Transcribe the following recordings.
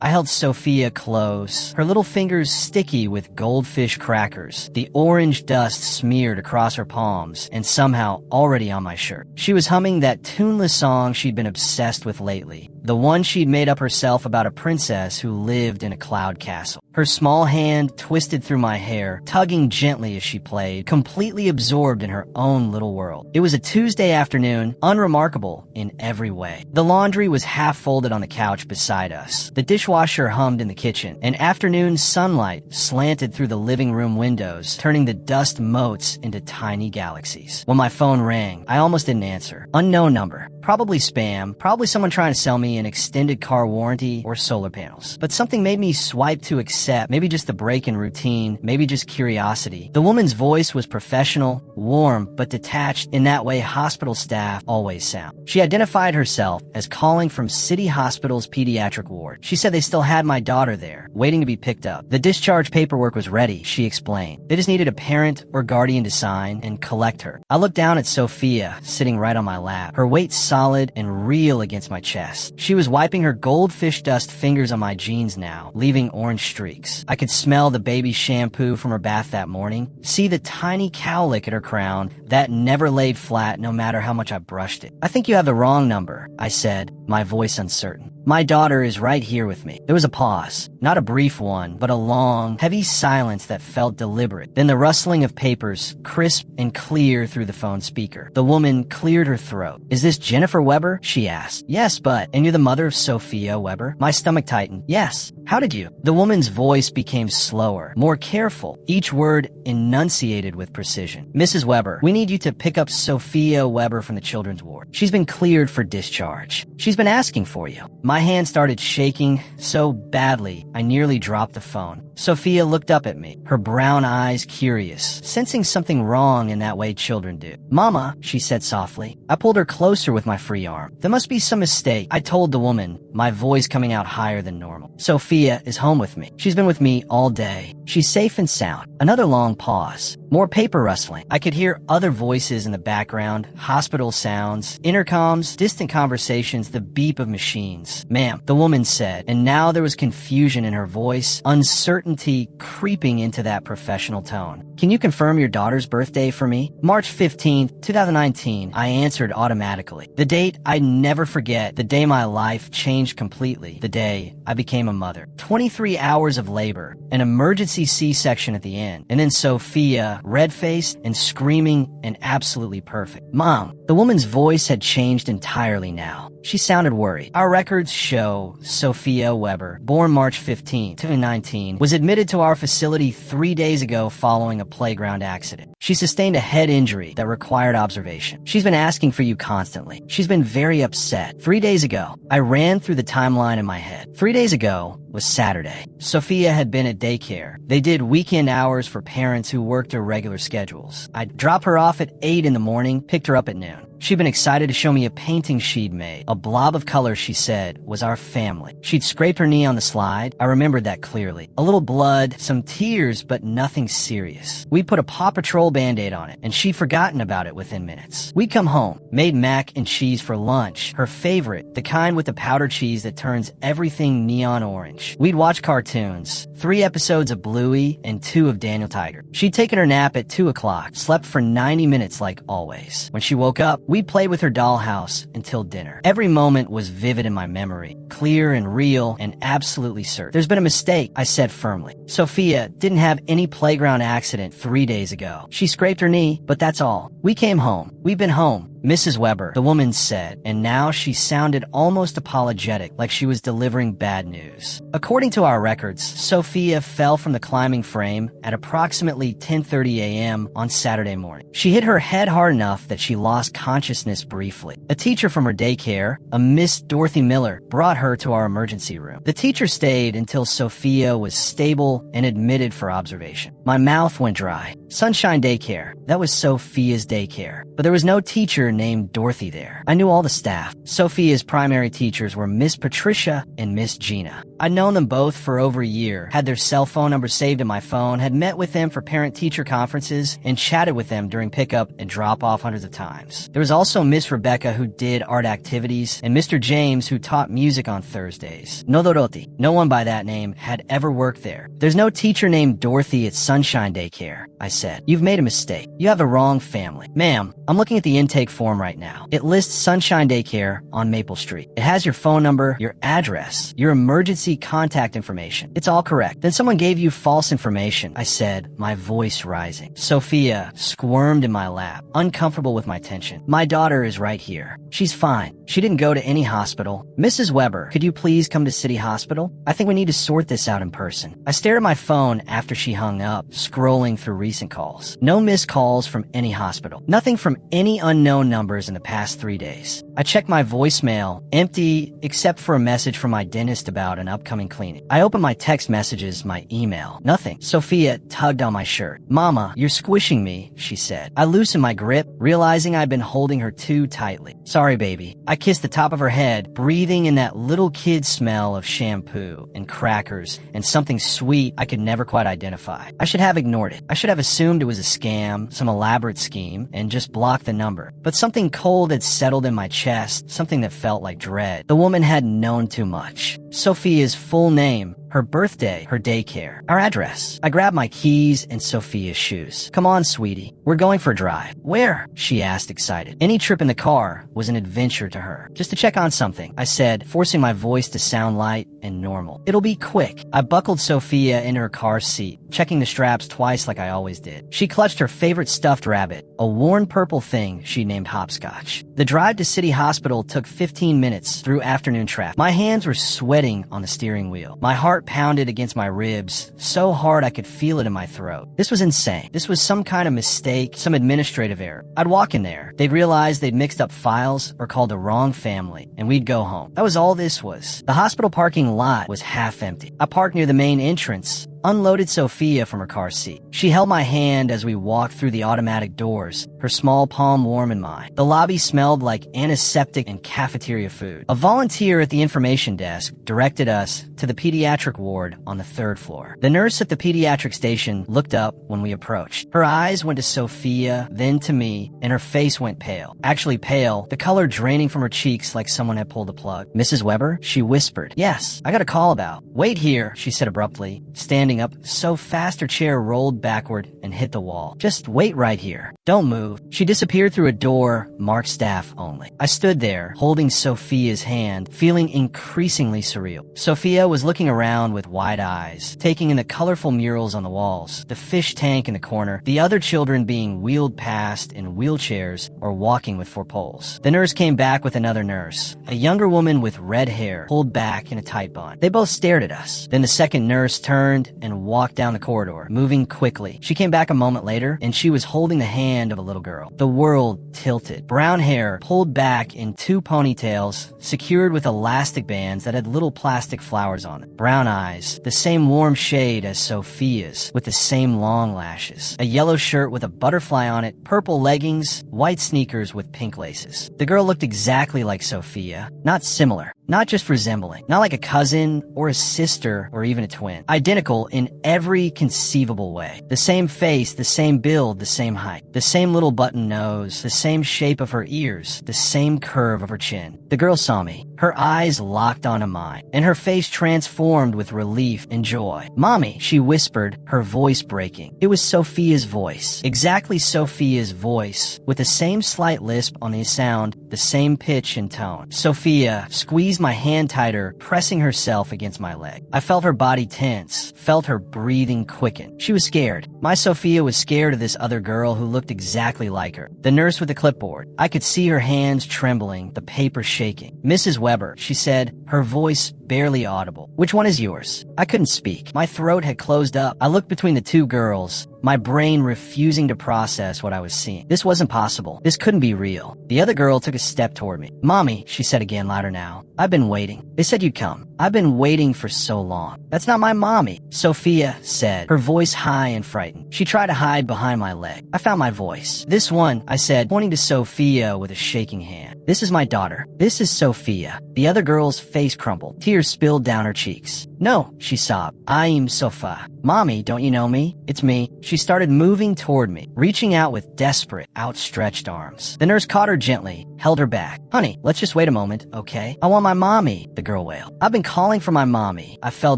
I held Sophia close, her little fingers sticky with goldfish crackers, the orange dust smeared across her palms, and somehow already on my shirt. She was humming that tuneless song she'd been obsessed with lately, the one she'd made up herself about a princess who lived in a cloud castle. Her small hand twisted through my hair, tugging gently as she played, completely absorbed in her own little world. It was a Tuesday afternoon, unremarkable in every way. The laundry was half folded on the couch beside us. The dishwasher hummed in the kitchen, and afternoon sunlight slanted through the living room windows, turning the dust motes into tiny galaxies. When my phone rang, I almost didn't answer. Unknown number. Probably spam, probably someone trying to sell me an extended car warranty or solar panels. But something made me swipe to accept, maybe just a break in routine, maybe just curiosity. The woman's voice was professional, warm, but detached in that way hospital staff always sound. She identified herself as calling from City Hospital's pediatric ward. She said they still had my daughter there, waiting to be picked up. The discharge paperwork was ready, she explained. They just needed a parent or guardian to sign and collect her. I looked down at Sophia, sitting right on my lap, her weight solid and real against my chest. She was wiping her goldfish dust fingers on my jeans now, leaving orange streaks. I could smell the baby shampoo from her bath that morning, see the tiny cowlick at her crown that never laid flat no matter how much I brushed it. "I think you have the wrong number," I said, my voice uncertain. "My daughter is right here with me." There was a pause, not a brief one, but a long, heavy silence that felt deliberate. Then the rustling of papers, crisp and clear through the phone speaker. The woman cleared her throat. "Is this Jennifer Weber?" she asked. "Yes, but..." "And you're the mother of Sophia Weber?" My stomach tightened. "Yes. How did you?" The woman's voice became slower, more careful, each word enunciated with precision. "Mrs. Weber, we need you to pick up Sophia Weber from the children's ward. She's been cleared for discharge. She's been asking for you." My hand started shaking so badly I nearly dropped the phone. Sophia looked up at me, her brown eyes curious, sensing something wrong in that way children do. "Mama," she said softly. I pulled her closer with my free arm. "There must be some mistake," I told the woman, my voice coming out higher than normal. "Sophia is home with me. She's been with me all day. She's safe and sound." Another long pause. More paper rustling. I could hear other voices in the background, hospital sounds, intercoms, distant conversations, the beep of machines. "Ma'am," the woman said, and now there was confusion in her voice, uncertainty creeping into that professional tone. "Can you confirm your daughter's birthday for me?" "March 15th, 2019, I answered automatically. The date I'd never forget, the day my life changed completely, the day I became a mother. 23 hours of labor, an emergency C-section at the end, and then Sophia, red-faced and screaming and absolutely perfect. "Mom." The woman's voice had changed entirely now. She sounded worried. "Our records show Sophia Weber, born March 15, 2019, was admitted to our facility 3 days ago following a playground accident. She sustained a head injury that required observation. She's been asking for you constantly. She's been very upset. 3 days ago." I ran through the timeline in my head. 3 days ago was Saturday. Sophia had been at daycare. They did weekend hours for parents who worked irregular schedules. I'd drop her off at 8 in the morning, picked her up at noon. She'd been excited to show me a painting she'd made. A blob of color, she said, was our family. She'd scraped her knee on the slide. I remembered that clearly. A little blood, some tears, but nothing serious. We'd put a Paw Patrol Band-Aid on it, and she'd forgotten about it within minutes. We'd come home, made mac and cheese for lunch, her favorite, the kind with the powdered cheese that turns everything neon orange. We'd watch cartoons, 3 episodes of Bluey and 2 of Daniel Tiger. She'd taken her nap at 2 o'clock, slept for 90 minutes like always. When she woke up, we'd play with her dollhouse until dinner. Every moment was vivid in my memory, clear and real and absolutely certain. "There's been a mistake," I said firmly. "Sophia didn't have any playground accident 3 days ago. She scraped her knee, but that's all. We came home. We've been home. Mrs. Weber," the woman said, and now she sounded almost apologetic, like she was delivering bad news. "According to our records, Sophia fell from the climbing frame at approximately 10:30 a.m. on Saturday morning. She hit her head hard enough that she lost consciousness briefly. A teacher from her daycare, a Miss Dorothy Miller, brought her to our emergency room. The teacher stayed until Sophia was stable and admitted for observation." My mouth went dry. Sunshine Daycare. That was Sophia's daycare. But there was no teacher named Dorothy there. I knew all the staff. Sophia's primary teachers were Miss Patricia and Miss Gina. I'd known them both for over a year, had their cell phone numbers saved in my phone, had met with them for parent-teacher conferences, and chatted with them during pickup and drop-off hundreds of times. There was also Miss Rebecca, who did art activities, and Mr. James, who taught music on Thursdays. No Dorothy. No one by that name had ever worked there. There's no teacher named Dorothy at Sunshine Daycare, I said. You've made a mistake. You have the wrong family. Ma'am, I'm looking at the intake form right now. It lists Sunshine Daycare on Maple Street. It has your phone number, your address, your emergency contact information. It's all correct. Then someone gave you false information, I said, my voice rising. Sophia squirmed in my lap, uncomfortable with my tension. My daughter is right here. She's fine. She didn't go to any hospital. Mrs. Weber, could you please come to City Hospital? I think we need to sort this out in person. I stared at my phone after she hung up, scrolling through recent calls. No missed calls from any hospital. Nothing from any unknown numbers in the past 3 days. I checked my voicemail, empty except for a message from my dentist about an upcoming cleaning. I opened my text messages, my email. Nothing. Sophia tugged on my shirt. Mama, you're squishing me, she said. I loosened my grip, realizing I'd been holding her too tightly. Sorry, baby. I kissed the top of her head, breathing in that little kid smell of shampoo and crackers and something sweet I could never quite identify. I should have ignored it. I should have assumed it was a scam, some elaborate scheme, and just blocked the number. But something cold had settled in my chest, something that felt like dread. The woman had known too much. Sophia's full name, her birthday, her daycare, our address. I grabbed my keys and Sophia's shoes. Come on, sweetie. We're going for a drive. Where? She asked, excited. Any trip in the car was an adventure to her. Just to check on something, I said, forcing my voice to sound light and normal. It'll be quick. I buckled Sophia into her car seat, checking the straps twice like I always did. She clutched her favorite stuffed rabbit, a worn purple thing she named Hopscotch. The drive to City Hospital took 15 minutes through afternoon traffic. My hands were sweating on the steering wheel. My heart pounded against my ribs so hard I could feel it in my throat. This was insane. This was some kind of mistake, some administrative error. I'd walk in there. They'd realize they'd mixed up files or called the wrong family, and we'd go home. That was all this was. The hospital parking lot was half empty. I parked near the main entrance, unloaded Sophia from her car seat. She held my hand as we walked through the automatic doors, her small palm warm in mine. The lobby smelled like antiseptic and cafeteria food. A volunteer at the information desk directed us to the pediatric ward on the 3rd floor. The nurse at the pediatric station looked up when we approached. Her eyes went to Sophia, then to me, and her face went pale. Actually pale, the color draining from her cheeks like someone had pulled a plug. Mrs. Weber? She whispered. Yes, I got a call about. Wait here, she said abruptly, standing up so fast her chair rolled backward and hit the wall. Just wait right here. Don't move. She disappeared through a door marked staff only. I stood there, holding Sophia's hand, feeling increasingly surreal. Sophia was looking around with wide eyes, taking in the colorful murals on the walls, the fish tank in the corner, the other children being wheeled past in wheelchairs or walking with 4 poles. The nurse came back with another nurse, a younger woman with red hair, pulled back in a tight bun. They both stared at us. Then the second nurse turned and walked down the corridor, moving quickly. She came back a moment later, and she was holding the hand of a little girl. The world tilted. Brown hair pulled back in 2 ponytails, secured with elastic bands that had little plastic flowers on them. Brown eyes, the same warm shade as Sophia's, with the same long lashes. A yellow shirt with a butterfly on it, purple leggings, white sneakers with pink laces. The girl looked exactly like Sophia, not similar. Not just resembling, not like a cousin or a sister or even a twin. Identical in every conceivable way. The same face, the same build, the same height. The same little button nose, the same shape of her ears, the same curve of her chin. The girl saw me. Her eyes locked onto mine, and her face transformed with relief and joy. Mommy, she whispered, her voice breaking. It was Sophia's voice. Exactly Sophia's voice, with the same slight lisp on the sound, the same pitch and tone. Sophia squeezed my hand tighter, pressing herself against my leg. I felt her body tense, felt her breathing quicken. She was scared. My Sophia was scared of this other girl who looked exactly like her. The nurse with the clipboard. I could see her hands trembling, the paper shaking. Mrs. Weber, she said, her voice barely audible. Which one is yours? I couldn't speak. My throat had closed up. I looked between the 2 girls, my brain refusing to process what I was seeing. This wasn't possible. This couldn't be real. The other girl took a step toward me. Mommy, she said again, louder now. I've been waiting. They said you'd come. I've been waiting for so long. That's not my mommy. Sophia said, her voice high and frightened. She tried to hide behind my leg. I found my voice. This one, I said, pointing to Sophia with a shaking hand. This is my daughter. This is Sophia. The other girl's face crumpled. Tears spilled down her cheeks. No, she sobbed. I'm Sofa. Mommy, don't you know me? It's me. She started moving toward me, reaching out with desperate, outstretched arms. The nurse caught her gently, held her back. Honey, let's just wait a moment, okay? I want my mommy, the girl wailed. I've been calling for my mommy. I fell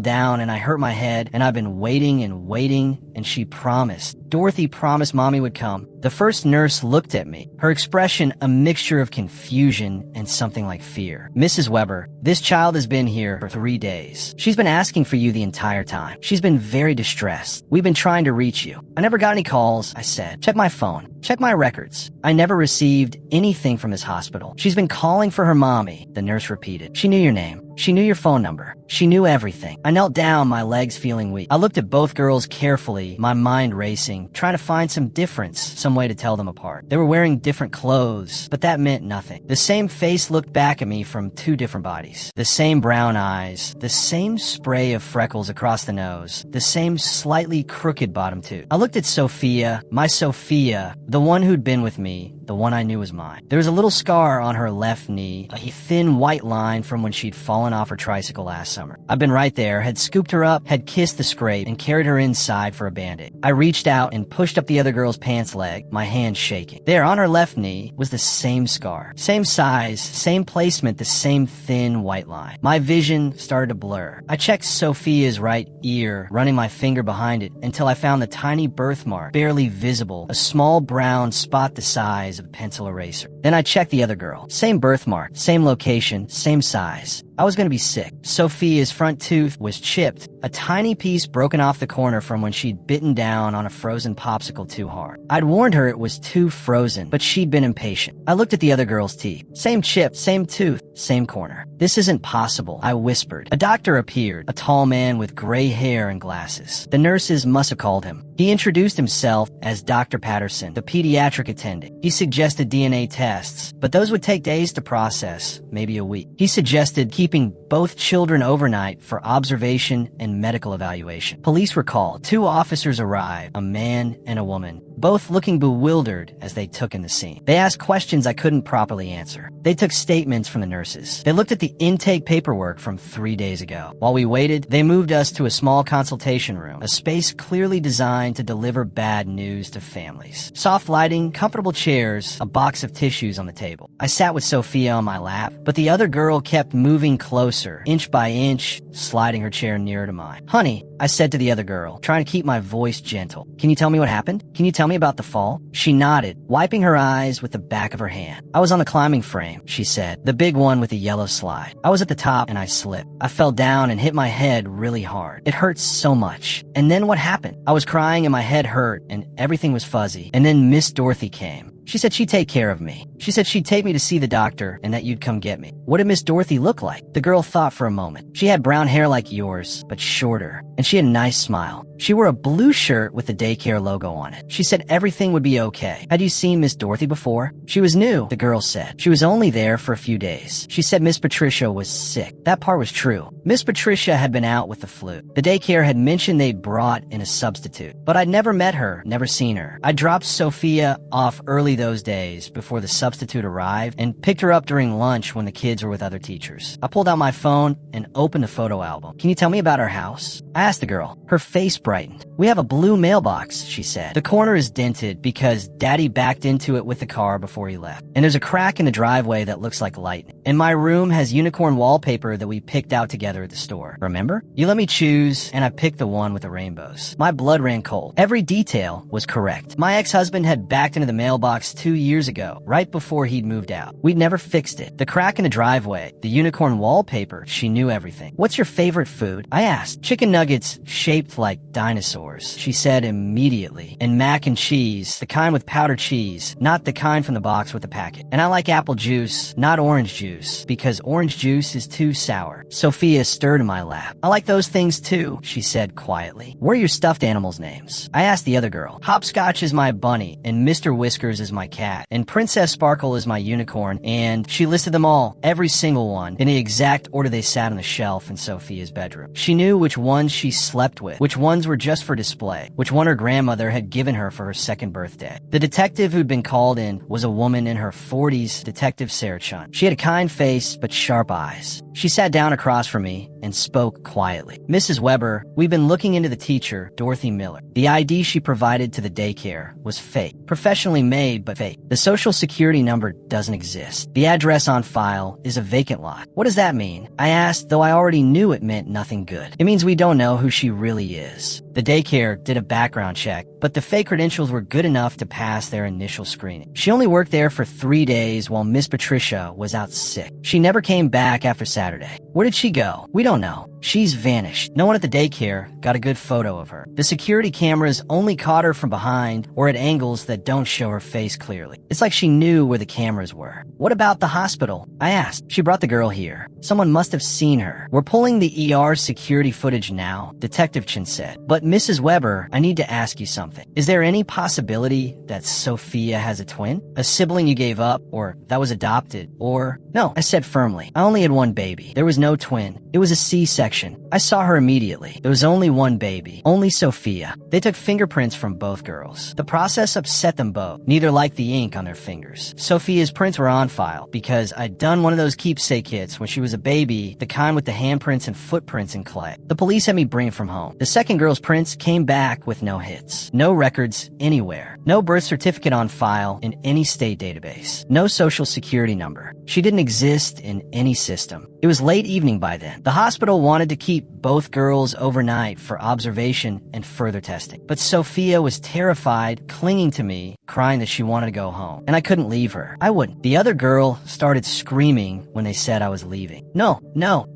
down and I hurt my head, and I've been waiting, and she promised. Dorothy promised mommy would come. The first nurse looked at me, her expression a mixture of confusion and something like fear. Mrs. Weber, this child has been here for 3 days. She's been asking for you the entire time. She's been very distressed. We've been trying to reach you. I never got any calls, I said. Check my phone. Check my records. I never received anything from this hospital. She's been calling for her mommy, the nurse repeated. She knew your name. She knew your phone number. She knew everything. I knelt down, my legs feeling weak. I looked at both girls carefully, my mind racing, trying to find some difference, some way to tell them apart. They were wearing different clothes, but that meant nothing. The same face looked back at me from 2 different bodies. The same brown eyes, the same spray of freckles across the nose, the same slightly crooked bottom tooth. I looked at Sophia, my Sophia, the one who'd been with me, the one I knew was mine. There was a little scar on her left knee, a thin white line from when she'd fallen off her tricycle last summer. I'd been right there, had scooped her up, had kissed the scrape, and carried her inside for a band-aid. I reached out and pushed up the other girl's pants leg, my hand shaking. There, on her left knee, was the same scar. Same size, same placement, the same thin white line. My vision started to blur. I checked Sophia's right ear, running my finger behind it, until I found the tiny birthmark, barely visible, a small brown spot the size of a pencil eraser. Then I checked the other girl. Same birthmark, same location, same size. I was going to be sick. Sophia's front tooth was chipped, a tiny piece broken off the corner from when she'd bitten down on a frozen popsicle too hard. I'd warned her it was too frozen, but she'd been impatient. I looked at the other girl's teeth. Same chip, same tooth, same corner. This isn't possible, I whispered. A doctor appeared, a tall man with gray hair and glasses. The nurses must have called him. He introduced himself as Dr. Patterson, the pediatric attendant. He suggested DNA tests, but those would take days to process, maybe a week. He suggested keeping both children overnight for observation and medical evaluation. Police were called. 2 officers arrived, a man and a woman, both looking bewildered as they took in the scene. They asked questions I couldn't properly answer. They took statements from the nurses. They looked at the intake paperwork from 3 days ago. While we waited, they moved us to a small consultation room, a space clearly designed to deliver bad news to families. Soft lighting, comfortable chairs, a box of tissues on the table. I sat with Sophia on my lap, but the other girl kept moving closer, inch by inch, sliding her chair nearer to mine. Honey, I said to the other girl, trying to keep my voice gentle. Can you tell me what happened? Can you tell me about the fall? She nodded, wiping her eyes with the back of her hand. I was on the climbing frame, she said, the big one with the yellow slide. I was at the top and I slipped. I fell down and hit my head really hard. It hurt so much. And then what happened? I was crying and my head hurt and everything was fuzzy. And then Miss Dorothy came. She said she'd take care of me. She said she'd take me to see the doctor and that you'd come get me. What did Miss Dorothy look like? The girl thought for a moment. She had brown hair like yours, but shorter, and she had a nice smile. She wore a blue shirt with the daycare logo on it. She said everything would be okay. Had you seen Miss Dorothy before? She was new, the girl said. She was only there for a few days. She said Miss Patricia was sick. That part was true. Miss Patricia had been out with the flu. The daycare had mentioned they'd brought in a substitute, but I'd never met her, never seen her. I dropped Sophia off early those days before the substitute arrived and picked her up during lunch when the kids were with other teachers. I pulled out my phone and opened the photo album. Can you tell me about our house? I asked the girl. Her face brightened. We have a blue mailbox, she said. The corner is dented because Daddy backed into it with the car before he left. And there's a crack in the driveway that looks like lightning. And my room has unicorn wallpaper that we picked out together at the store. Remember? You let me choose, and I picked the one with the rainbows. My blood ran cold. Every detail was correct. My ex-husband had backed into the mailbox 2 years ago, right before he'd moved out. We'd never fixed it. The crack in the driveway, the unicorn wallpaper, she knew everything. What's your favorite food? I asked. Chicken nuggets shaped like dinosaurs, she said immediately. And mac and cheese, the kind with powdered cheese, not the kind from the box with the packet. And I like apple juice, not orange juice, because orange juice is too sour. Sophia stirred in my lap. I like those things too, she said quietly. What are your stuffed animals' names? I asked the other girl. Hopscotch is my bunny, and Mr. Whiskers is was my cat, and Princess Sparkle is my unicorn, and she listed them all, every single one, in the exact order they sat on the shelf in Sophia's bedroom. She knew which ones she slept with, which ones were just for display, which one her grandmother had given her for her second birthday. The detective who'd been called in was a woman in her 40s, Detective Sarah Chun. She had a kind face, but sharp eyes. She sat down across from me and spoke quietly. Mrs. Weber, we've been looking into the teacher, Dorothy Miller. The ID she provided to the daycare was fake. Professionally made, but fake. The social security number doesn't exist. The address on file is a vacant lot. What does that mean? I asked, though I already knew it meant nothing good. It means we don't know who she really is. The daycare did a background check, but the fake credentials were good enough to pass their initial screening. She only worked there for 3 days while Miss Patricia was out sick. She never came back after Saturday. Where did she go? We don't know. She's vanished. No one at the daycare got a good photo of her. The security cameras only caught her from behind or at angles that don't show her face clearly. It's like she knew where the cameras were. What about the hospital? I asked. She brought the girl here. Someone must have seen her. We're pulling the ER security footage now, Detective Chin said. But Mrs. Weber, I need to ask you something. Is there any possibility that Sophia has a twin? A sibling you gave up, or that was adopted, or... No, I said firmly. I only had one baby. There was no twin. It was a C-section. I saw her immediately. There was only one baby. Only Sophia. They took fingerprints from both girls. The process upset them both. Neither liked the ink on their fingers. Sophia's prints were on file because I'd done one of those keepsake kits when she was a baby, the kind with the handprints and footprints in clay. The police had me bring it from home. The second girl's prints came back with no hits. No records anywhere. No birth certificate on file in any state database. No social security number. She didn't exist in any system. It was late evening by then. The hospital wanted to keep both girls overnight for observation and further testing. But Sophia was terrified, clinging to me, crying that she wanted to go home. And I couldn't leave her. I wouldn't. The other girl started screaming when they said I was leaving. No,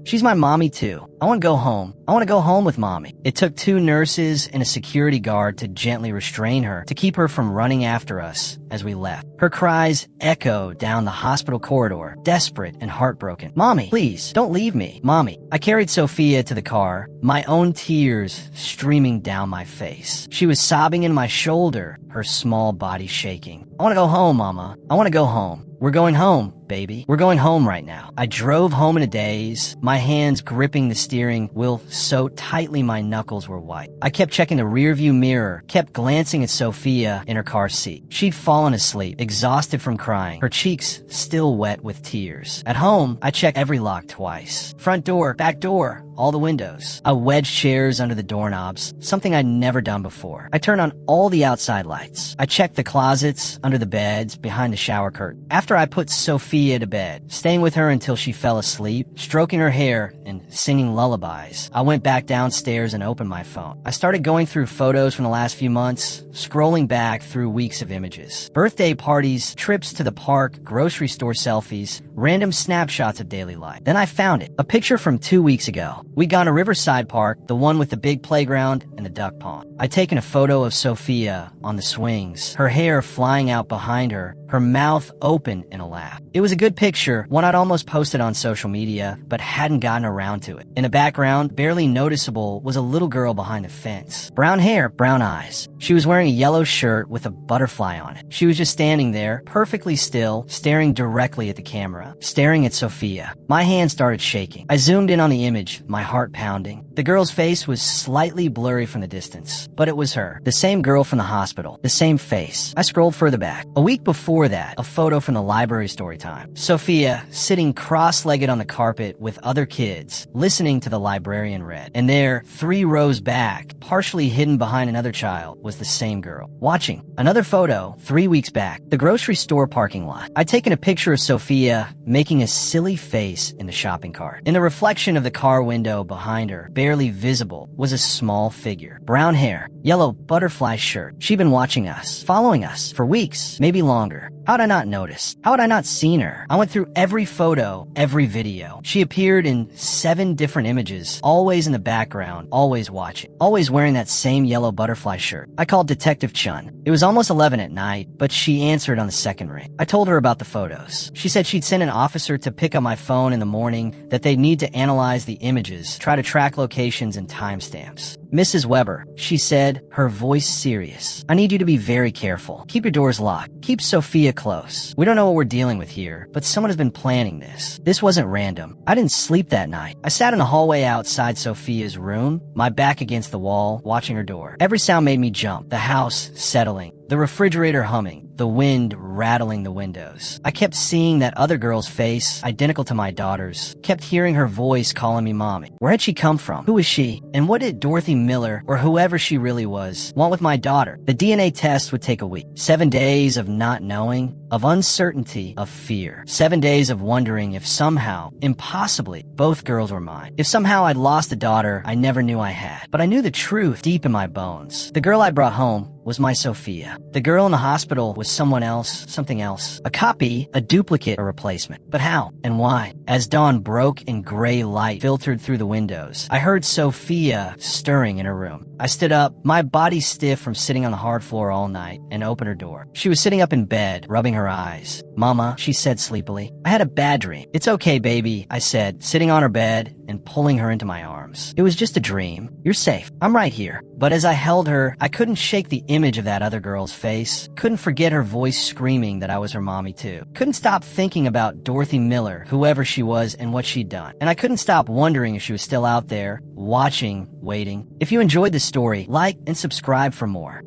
she's my mommy too. I want to go home. I want to go home with mommy. It took 2 nurses and a security guard to gently restrain her, to keep her from running after us as we left. Her cries echoed down the hospital corridor, desperate and heartbroken. Mommy, please, don't leave me. Mommy. I carried Sophia to the car, my own tears streaming down my face. She was sobbing in my shoulder, her small body shaking. I want to go home, Mama. I want to go home. We're going home, baby. We're going home right now. I drove home in a daze, my hands gripping the steering wheel so tightly my knuckles were white. I kept checking the rearview mirror, kept glancing at Sophia in her car seat. She'd fallen asleep, exhausted from crying, her cheeks still wet with tears. At home, I checked every lock twice. Front door, back door, all the windows. I wedged chairs under the doorknobs, something I'd never done before. I turned on all the outside lights. I checked the closets, under the beds, behind the shower curtain. After I put Sophia to bed, staying with her until she fell asleep, stroking her hair and singing lullabies, I went back downstairs and opened my phone. I started going through photos from the last few months, scrolling back through weeks of images. Birthday parties, trips to the park, grocery store selfies, random snapshots of daily life. Then I found it. A picture from 2 weeks ago. We'd gone to Riverside Park, the one with the big playground and the duck pond. I'd taken a photo of Sophia on the swings, her hair flying out behind her, her mouth open in a laugh. It was a good picture, one I'd almost posted on social media, but hadn't gotten around to it. In the background, barely noticeable, was a little girl behind the fence. Brown hair, brown eyes. She was wearing a yellow shirt with a butterfly on it. She was just standing there, perfectly still, staring directly at the camera, staring at Sophia. My hand started shaking. I zoomed in on the image, my heart pounding. The girl's face was slightly blurry from the distance, but it was her. The same girl from the hospital. The same face. I scrolled further back. A week before that, a photo from the library story time. Sophia, sitting cross-legged on the carpet with other kids, listening to the librarian read. And there, 3 rows back, partially hidden behind another child, was the same girl. Watching. Another photo, 3 weeks back. The grocery store parking lot. I'd taken a picture of Sophia making a silly face in the shopping cart. In the reflection of the car window behind her, barely visible, was a small figure. Brown hair, yellow butterfly shirt. She'd been watching us, following us, for weeks, maybe longer. How'd I not notice? How had I not seen her? I went through every photo, every video. She appeared in 7 different images, always in the background, always watching, always wearing that same yellow butterfly shirt. I called Detective Chun. It was almost 11 at night, but she answered on the second ring. I told her about the photos. She said she'd send an officer to pick up my phone in the morning, that they'd need to analyze the images, try to track locations and timestamps. Mrs. Weber, she said, her voice serious. I need you to be very careful. Keep your doors locked. Keep Sophia close. We don't know what we're dealing with here, but someone has been planning this. This wasn't random. I didn't sleep that night. I sat in the hallway outside Sophia's room, my back against the wall, watching her door. Every sound made me jump. The house settling. The refrigerator humming, the wind rattling the windows. I kept seeing that other girl's face, identical to my daughter's. Kept hearing her voice calling me mommy. Where had she come from? Who was she? And what did Dorothy Miller, or whoever she really was, want with my daughter? The DNA test would take a week. 7 days of not knowing, of uncertainty, of fear. 7 days of wondering if somehow, impossibly, both girls were mine. If somehow I'd lost a daughter I never knew I had. But I knew the truth deep in my bones. The girl I brought home was my Sophia. The girl in the hospital was someone else, something else. A copy, a duplicate, a replacement. But how and why? As dawn broke and gray light filtered through the windows, I heard Sophia stirring in her room. I stood up, my body stiff from sitting on the hard floor all night, and opened her door. She was sitting up in bed, rubbing her eyes. Mama, she said sleepily. I had a bad dream. It's okay, baby, I said, sitting on her bed and pulling her into my arms. It was just a dream. You're safe. I'm right here. But as I held her, I couldn't shake the image of that other girl's face. Couldn't forget her voice screaming that I was her mommy too. Couldn't stop thinking about Dorothy Miller, whoever she was and what she'd done. And I couldn't stop wondering if she was still out there, watching, waiting. If you enjoyed this story, like and subscribe for more.